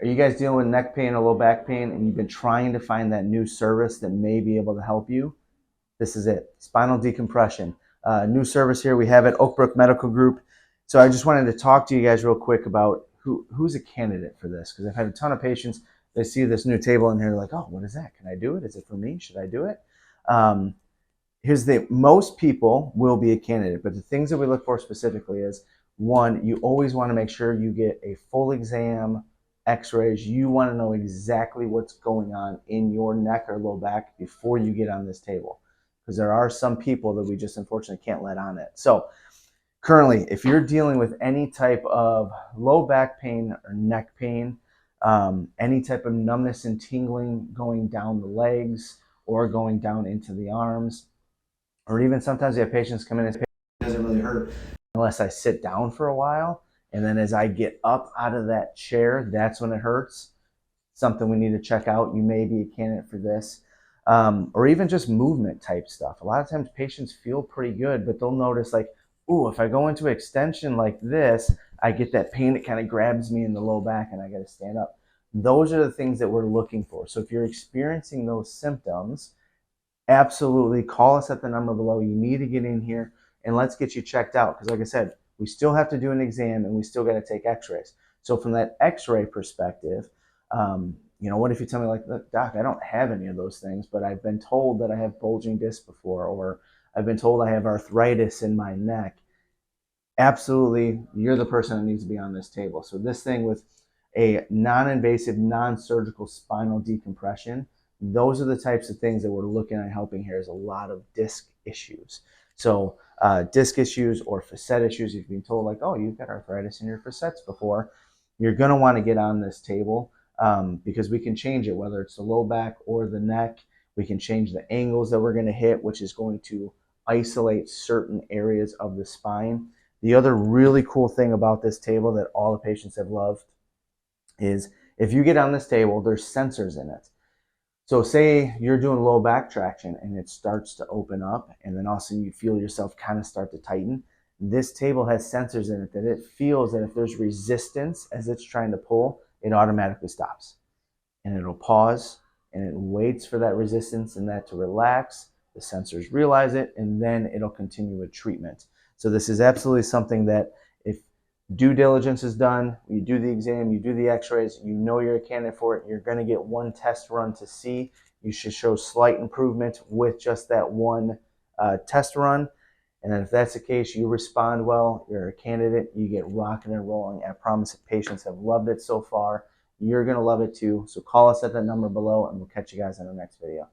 you guys dealing with neck pain or low back pain and you've been trying to find that new service that may be able to help you? This is it. Spinal decompression. New service here we have at Oak Brook Medical Group. So I just wanted to talk to you guys real quick about who's a candidate for this, because I've had a ton of patients. They see this new table in here, they're like, oh, what is that? Can I do it? Is it for me? Should I do it? Most people will be a candidate, but the things that we look for specifically is, one, you always want to make sure you get a full exam, x-rays. You want to know exactly what's going on in your neck or low back before you get on this table, because there are some people that we just unfortunately can't let on it. So currently, if you're dealing with any type of low back pain or neck pain, any type of numbness and tingling going down the legs or going down into the arms, or even sometimes you have patients come in and say, it doesn't really hurt unless I sit down for a while. And then as I get up out of that chair, that's when it hurts. Something we need to check out. You may be a candidate for this. Or even just movement type stuff. A lot of times patients feel pretty good, but they'll notice like, ooh, if I go into extension like this, I get that pain that kind of grabs me in the low back and I got to stand up. Those are the things that we're looking for. So if you're experiencing those symptoms, absolutely call us at the number below. You need to get in here and let's get you checked out. Because like I said, we still have to do an exam and we still got to take x-rays. So from that x-ray perspective, what if you tell me like, look, doc, I don't have any of those things, but I've been told that I have bulging disc before, or I've been told I have arthritis in my neck. Absolutely, you're the person that needs to be on this table. So this thing with a non-invasive, non-surgical spinal decompression, those are the types of things that we're looking at helping here. Is a lot of disc issues. So disc issues or facet issues, if you've been told like, oh, you've got arthritis in your facets before, you're going to want to get on this table because we can change it, whether it's the low back or the neck. We can change the angles that we're going to hit, which is going to isolate certain areas of the spine. The other really cool thing about this table that all the patients have loved is if you get on this table, there's sensors in it. So say you're doing low back traction and it starts to open up and then all of a sudden you feel yourself kind of start to tighten. This table has sensors in it that it feels that if there's resistance as it's trying to pull, it automatically stops. And it'll pause and it waits for that resistance and that to relax. The sensors realize it and then it'll continue with treatment. So this is absolutely something that if due diligence is done, you do the exam, you do the x-rays, you know you're a candidate for it, you're going to get one test run to see. You should show slight improvement with just that one test run. And then if that's the case, you respond well, you're a candidate, you get rocking and rolling. I promise that patients have loved it so far. You're going to love it too. So call us at that number below and we'll catch you guys in the next video.